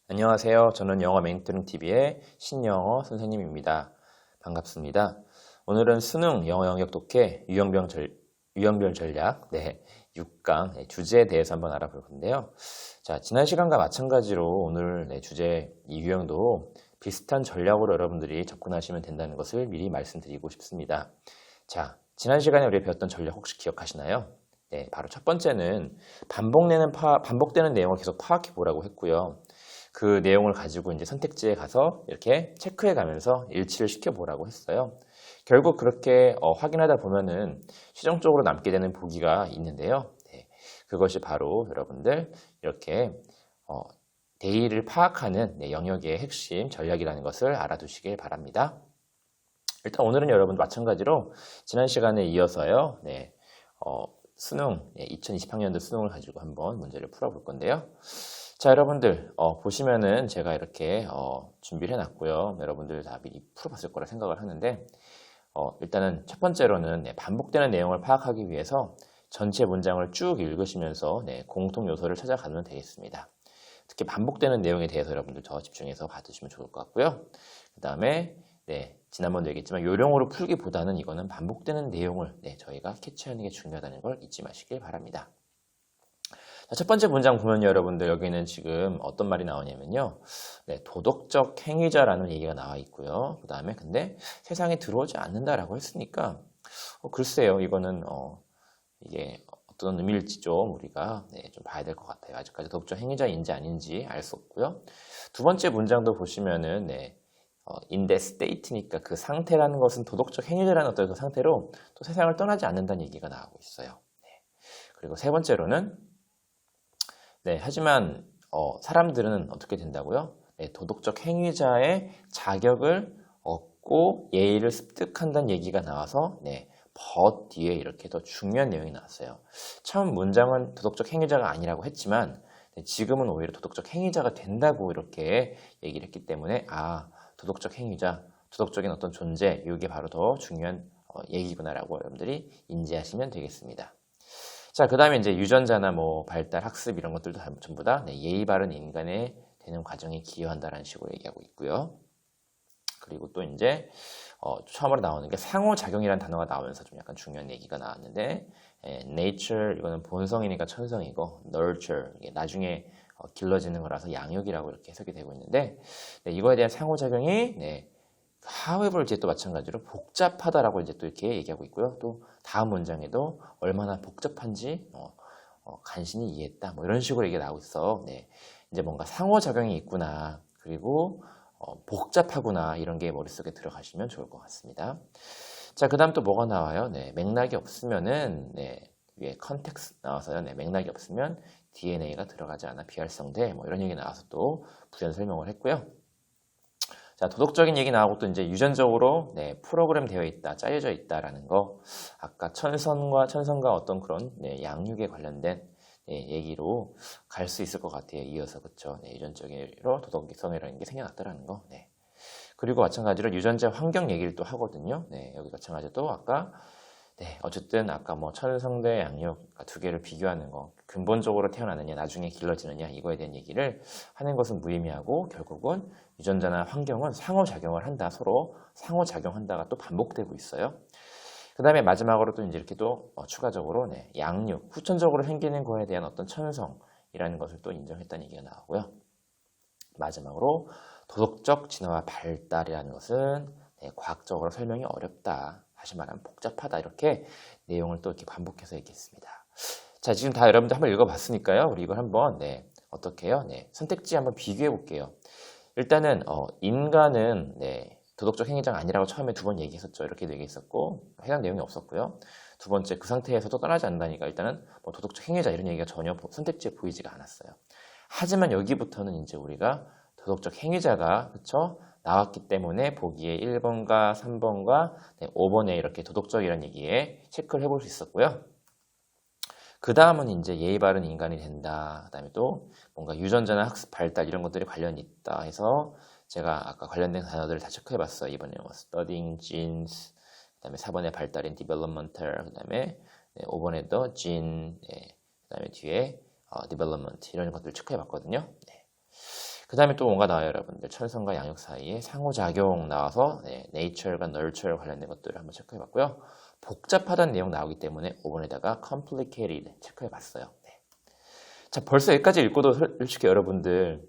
안녕하세요. 저는 영어 멘토링TV의 신영어 선생님입니다. 반갑습니다. 오늘은 수능 영어 영역 독해 유형별 전략 6강 주제에 대해서 한번 알아볼 건데요. 자, 지난 시간과 마찬가지로 오늘 주제 이 유형도 비슷한 전략으로 여러분들이 접근하시면 된다는 것을 미리 말씀드리고 싶습니다. 자, 지난 시간에 우리가 배웠던 전략 혹시 기억하시나요? 네, 바로 첫 번째는 반복되는 내용을 계속 파악해 보라고 했고요. 그 내용을 가지고 이제 선택지에 가서 이렇게 체크해 가면서 일치를 시켜 보라고 했어요. 결국 그렇게 확인하다 보면은 최종적으로 남게 되는 보기가 있는데요. 네, 그것이 바로 여러분들 이렇게 데이를 파악하는 영역의 핵심 전략이라는 것을 알아두시길 바랍니다. 일단 오늘은 여러분 마찬가지로 지난 시간에 이어서요. 수능 2020학년도 수능을 가지고 한번 문제를 풀어볼 건데요. 자, 여러분들 보시면은 제가 이렇게 준비를 해놨고요. 여러분들 다 미리 풀어봤을 거라 생각을 하는데 일단은 첫 번째로는 반복되는 내용을 파악하기 위해서 전체 문장을 쭉 읽으시면서 공통 요소를 찾아가면 되겠습니다. 특히 반복되는 내용에 대해서 여러분들 더 집중해서 받으시면 좋을 것 같고요. 그 다음에 지난번도 얘기했지만 요령으로 풀기보다는 이거는 반복되는 내용을 저희가 캐치하는 게 중요하다는 걸 잊지 마시길 바랍니다. 자, 첫 번째 문장 보면요, 여러분들 여기는 지금 어떤 말이 나오냐면요, 도덕적 행위자라는 얘기가 나와 있고요. 그 다음에 근데 세상에 들어오지 않는다라고 했으니까 글쎄요, 이거는 이게 어떤 의미일지 좀 우리가 좀 봐야 될 것 같아요. 아직까지 도덕적 행위자인지 아닌지 알 수 없고요. 두 번째 문장도 보시면은 in that state니까 그 상태라는 것은 도덕적 행위자라는 어떤 그 상태로 또 세상을 떠나지 않는다는 얘기가 나오고 있어요. 그리고 세 번째로는 하지만 사람들은 어떻게 된다고요? 도덕적 행위자의 자격을 얻고 예의를 습득한다는 얘기가 나와서 but 뒤에 이렇게 더 중요한 내용이 나왔어요. 처음 문장은 도덕적 행위자가 아니라고 했지만 지금은 오히려 도덕적 행위자가 된다고 이렇게 얘기를 했기 때문에 도덕적 행위자, 도덕적인 어떤 존재, 이게 바로 더 중요한 얘기구나라고 여러분들이 인지하시면 되겠습니다. 자, 그 다음에 이제 유전자나 발달, 학습 이런 것들도 전부 다 예의 바른 인간의 되는 과정에 기여한다라는 식으로 얘기하고 있고요. 그리고 또 이제 처음으로 나오는 게 상호작용이라는 단어가 나오면서 좀 약간 중요한 얘기가 나왔는데 nature 이거는 본성이니까 천성이고 nurture 이게 나중에 길러지는 거라서 양육이라고 이렇게 해석이 되고 있는데 이거에 대한 상호작용이 however 이제 또 마찬가지로 복잡하다라고 이제 또 이렇게 얘기하고 있고요. 또 다음 문장에도 얼마나 복잡한지 간신히 이해했다. 이런 식으로 얘기가 나오고 있어. 이제 뭔가 상호작용이 있구나. 그리고 복잡하구나. 이런 게 머릿속에 들어가시면 좋을 것 같습니다. 자, 그 다음 또 뭐가 나와요? 맥락이 없으면은 위에 컨텍스트 나와서요. 맥락이 없으면 DNA가 들어가지 않아 비활성돼. 이런 얘기 나와서 또 부연 설명을 했고요. 자, 도덕적인 얘기 나오고 또 이제 유전적으로 프로그램 되어 있다, 짜여져 있다라는 거. 아까 천성과 어떤 그런 양육에 관련된 얘기로 갈 수 있을 것 같아요. 이어서 그렇죠. 유전적으로 도덕성이라는 게 생겨났다라는 거. 그리고 마찬가지로 유전자 환경 얘기를 또 하거든요. 여기 마찬가지로 아까 어쨌든 아까 천성 대 양육 두 개를 비교하는 거, 근본적으로 태어나느냐 나중에 길러지느냐 이거에 대한 얘기를 하는 것은 무의미하고 결국은 유전자나 환경은 상호작용을 한다. 서로 상호작용한다가 또 반복되고 있어요. 그 다음에 마지막으로 또 이제 이렇게 또 추가적으로 양육, 후천적으로 생기는 거에 대한 어떤 천성이라는 것을 또 인정했다는 얘기가 나오고요. 마지막으로 도덕적 진화와 발달이라는 것은 과학적으로 설명이 어렵다. 다시 말하면 복잡하다. 이렇게 내용을 또 이렇게 반복해서 얘기했습니다. 자, 지금 다 여러분들 한번 읽어봤으니까요. 우리 이걸 한번 어떻게 해요? 선택지 한번 비교해 볼게요. 일단은 인간은 도덕적 행위자가 아니라고 처음에 두 번 얘기했었죠. 이렇게 얘기했었고 해당 내용이 없었고요. 두 번째 그 상태에서도 떠나지 않는다니까 일단은 도덕적 행위자 이런 얘기가 전혀 선택지에 보이지가 않았어요. 하지만 여기부터는 이제 우리가 도덕적 행위자가 그쵸? 나왔기 때문에 보기에 1번과 3번과 5번에 이렇게 도덕적이라는 얘기에 체크를 해볼 수 있었고요. 그 다음은 이제 예의 바른 인간이 된다. 그 다음에 또 뭔가 유전자나 학습 발달 이런 것들이 관련이 있다 해서 제가 아까 관련된 단어들을 다 체크해 봤어요. 이번에 studying genes, 그 다음에 4번에 발달인 developmental, 그 다음에 네, 5번에도 gene, 네, 그 다음에 뒤에 development 이런 것들을 체크해 봤거든요. 네. 그 다음에 또 뭔가 나와요, 여러분들. 천성과 양육 사이에 상호작용 나와서 네, nature과 nurture 관련된 것들을 한번 체크해 봤고요. 복잡하다는 내용 나오기 때문에 5번에다가 complicated 체크해 봤어요. 네. 자, 벌써 여기까지 읽고도 솔직히 여러분들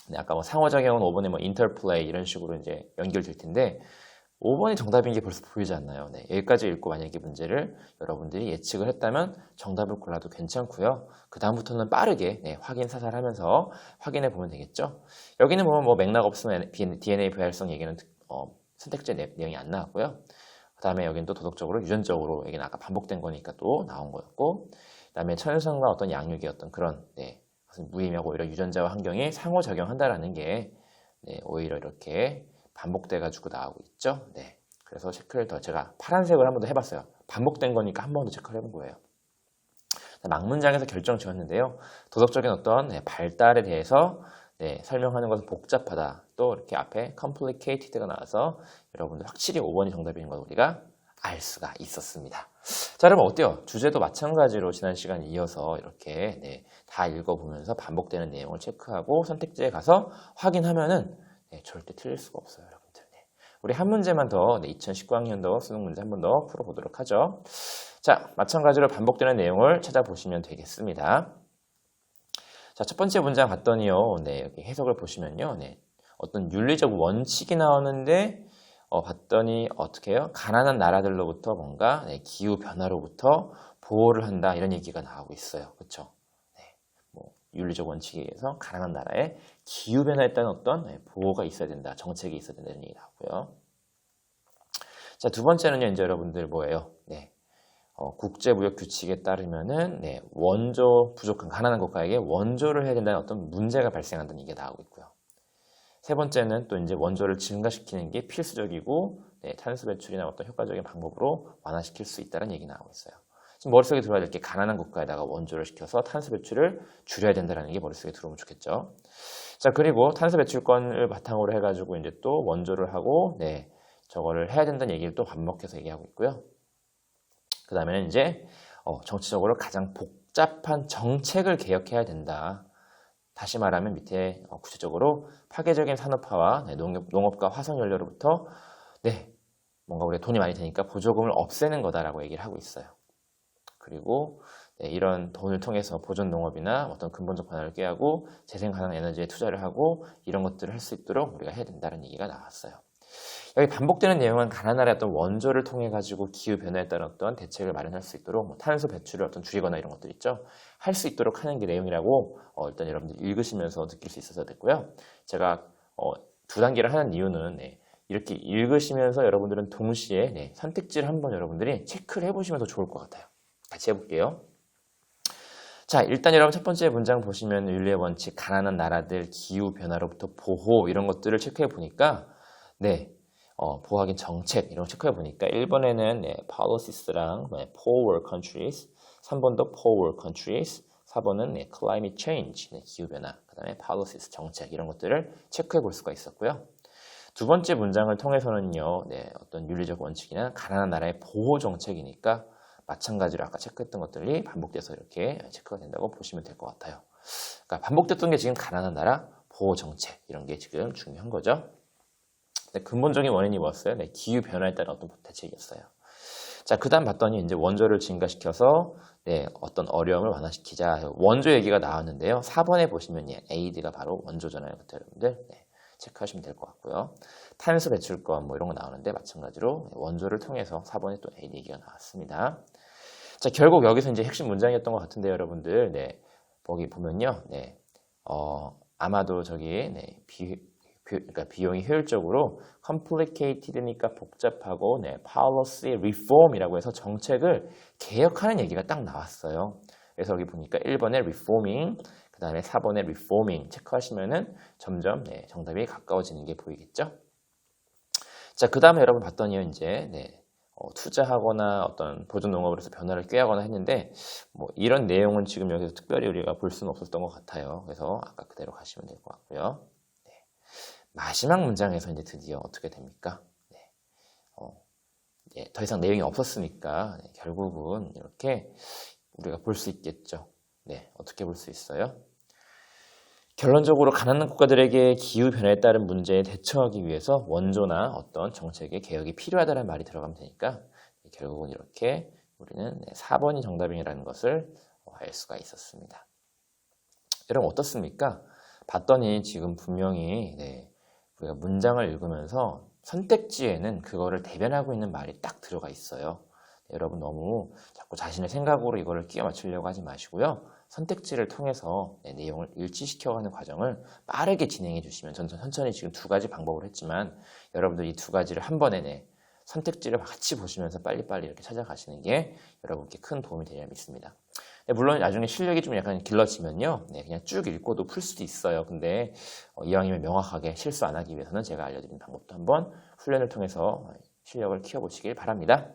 네, 아까 뭐 상호작용은 5번에 뭐 interplay 이런 식으로 이제 연결될 텐데 5번이 정답인 게 벌써 보이지 않나요? 네, 여기까지 읽고 만약에 문제를 여러분들이 예측을 했다면 정답을 골라도 괜찮고요. 그 다음부터는 빠르게 네, 확인 사살하면서 확인해 보면 되겠죠. 여기는 보면 뭐 맥락 없으면 DNA 부활성 얘기는 선택지 내용이 안 나왔고요. 그 다음에 여기는 또 도덕적으로 유전적으로 여기는 아까 반복된 거니까 또 나온 거였고, 그 다음에 천성과 어떤 양육의 어떤 그런 네, 무의미하고 오히려 유전자와 환경이 상호작용한다라는 게 네, 오히려 이렇게 반복돼 가지고 나오고 있죠. 네. 그래서 체크를 더 제가 파란색을 한 번 더 해봤어요. 반복된 거니까 한 번 더 체크를 해본 거예요. 막문장에서 결정 지었는데요. 도덕적인 어떤 발달에 대해서 설명하는 것은 복잡하다. 또 이렇게 앞에 complicated가 나와서 여러분들 확실히 5번이 정답인 걸 우리가 알 수가 있었습니다. 자, 여러분 어때요? 주제도 마찬가지로 지난 시간 이어서 이렇게 다 읽어보면서 반복되는 내용을 체크하고 선택지에 가서 확인하면은 절대 틀릴 수가 없어요, 여러분들. 우리 한 문제만 더 2019학년도 수능 문제 한 번 더 풀어보도록 하죠. 자, 마찬가지로 반복되는 내용을 찾아보시면 되겠습니다. 자, 첫 번째 문장 봤더니요, 여기 해석을 보시면요, 어떤 윤리적 원칙이 나오는데 봤더니 어떻게 해요? 가난한 나라들로부터 뭔가 기후 변화로부터 보호를 한다 이런 얘기가 나오고 있어요, 그렇죠? 윤리적 원칙에 의해서 가난한 나라에 기후변화에 따른 어떤 보호가 있어야 된다, 정책이 있어야 된다는 얘기 나오고요. 자, 두 번째는요, 이제 여러분들 뭐예요? 국제무역 규칙에 따르면은 원조 부족한 가난한 국가에게 원조를 해야 된다는 어떤 문제가 발생한다는 얘기가 나오고 있고요. 세 번째는 또 이제 원조를 증가시키는 게 필수적이고 탄소 배출이나 어떤 효과적인 방법으로 완화시킬 수 있다는 얘기 나오고 있어요. 지금 머릿속에 들어야 될 게 가난한 국가에다가 원조를 시켜서 탄소 배출을 줄여야 된다는 게 머릿속에 들어오면 좋겠죠. 자, 그리고 탄소 배출권을 바탕으로 해가지고 이제 또 원조를 하고, 저거를 해야 된다는 얘기를 또 반복해서 얘기하고 있고요. 그 다음에는 이제, 정치적으로 가장 복잡한 정책을 개혁해야 된다. 다시 말하면 밑에 구체적으로 파괴적인 산업화와 농업과 화석연료로부터, 뭔가 우리가 돈이 많이 드니까 보조금을 없애는 거다라고 얘기를 하고 있어요. 그리고 이런 돈을 통해서 보존 농업이나 어떤 근본적 변화를 꾀하고 재생 가능 에너지에 투자를 하고 이런 것들을 할 수 있도록 우리가 해야 된다는 얘기가 나왔어요. 여기 반복되는 내용은 가난한 나라의 어떤 원조를 통해 가지고 기후 변화에 따른 어떤 대책을 마련할 수 있도록 탄소 배출을 어떤 줄이거나 이런 것들 있죠. 할 수 있도록 하는 게 내용이라고 일단 여러분들 읽으시면서 느낄 수 있어서 됐고요. 제가 두 단계를 하는 이유는 이렇게 읽으시면서 여러분들은 동시에 선택지를 한번 여러분들이 체크를 해보시면 더 좋을 것 같아요. 같이 해볼게요. 자, 일단 여러분 첫 번째 문장 보시면 윤리의 원칙, 가난한 나라들, 기후 변화로부터 보호 이런 것들을 체크해 보니까 보호하긴 정책 이런 거 체크해 보니까 1번에는 policies,랑 poor world countries, 3번도 poor world countries, 4번은 climate change, 기후 변화, 그 다음에 policies, 정책 이런 것들을 체크해 볼 수가 있었고요. 두 번째 문장을 통해서는요, 어떤 윤리적 원칙이나 가난한 나라의 보호 정책이니까 마찬가지로 아까 체크했던 것들이 반복돼서 이렇게 체크가 된다고 보시면 될 것 같아요. 그러니까 반복됐던 게 지금 가난한 나라, 보호 정책 이런 게 지금 중요한 거죠. 근본적인 원인이 뭐였어요? 기후 변화에 따른 어떤 대책이었어요. 자, 그 다음 봤더니 이제 원조를 증가시켜서 어떤 어려움을 완화시키자. 원조 얘기가 나왔는데요. 4번에 보시면 aid가 바로 원조잖아요. 그때 여러분들 체크하시면 될 것 같고요. 탄소 배출권 뭐 이런 거 나오는데 마찬가지로 원조를 통해서 4번에 또 aid 얘기가 나왔습니다. 자, 결국 여기서 이제 핵심 문장이었던 것 같은데 여러분들 거기 보면요. 아마도 저기 그러니까 비용이 효율적으로 complicated니까 복잡하고 policy reform이라고 해서 정책을 개혁하는 얘기가 딱 나왔어요. 그래서 여기 보니까 1번에 reforming, 그 다음에 4번에 reforming 체크하시면은 점점 정답이 가까워지는 게 보이겠죠? 자, 그 다음에 여러분 봤더니요, 이제 투자하거나 어떤 보존 농업을 해서 변화를 꾀하거나 했는데 뭐 이런 내용은 지금 여기서 특별히 우리가 볼 수는 없었던 것 같아요. 그래서 아까 그대로 가시면 될 것 같고요. 마지막 문장에서 이제 드디어 어떻게 됩니까? 더 이상 내용이 없었으니까 결국은 이렇게 우리가 볼 수 있겠죠. 어떻게 볼 수 있어요? 결론적으로 가난한 국가들에게 기후변화에 따른 문제에 대처하기 위해서 원조나 어떤 정책의 개혁이 필요하다는 말이 들어가면 되니까 결국은 이렇게 우리는 4번이 정답이라는 것을 알 수가 있었습니다. 여러분 어떻습니까? 봤더니 지금 분명히 우리가 문장을 읽으면서 선택지에는 그거를 대변하고 있는 말이 딱 들어가 있어요. 여러분 너무 자꾸 자신의 생각으로 이거를 끼워 맞추려고 하지 마시고요. 선택지를 통해서 내용을 일치시켜가는 과정을 빠르게 진행해 주시면 천천히 지금 두 가지 방법을 했지만 여러분들 이 두 가지를 한 번에 선택지를 같이 보시면서 빨리빨리 이렇게 찾아가시는 게 여러분께 큰 도움이 되리라 믿습니다. 물론 나중에 실력이 좀 약간 길러지면요. 그냥 쭉 읽고도 풀 수도 있어요. 근데 이왕이면 명확하게 실수 안 하기 위해서는 제가 알려드린 방법도 한번 훈련을 통해서 실력을 키워보시길 바랍니다.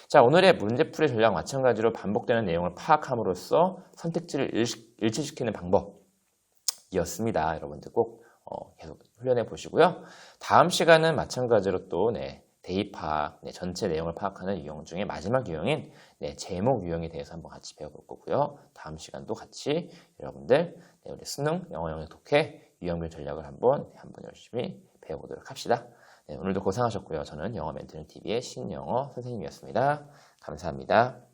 자, 오늘의 문제풀이 전략 마찬가지로 반복되는 내용을 파악함으로써 선택지를 일치시키는 방법이었습니다. 여러분들 꼭 계속 훈련해 보시고요. 다음 시간은 마찬가지로 또 대입 파악, 전체 내용을 파악하는 유형 중에 마지막 유형인 제목 유형에 대해서 한번 같이 배워볼 거고요. 다음 시간도 같이 여러분들 우리 수능, 영어 영역 독해, 유형별 전략을 한번 열심히 배워보도록 합시다. 오늘도 고생하셨고요. 저는 영어 멘토링 TV의 신영어 선생님이었습니다. 감사합니다.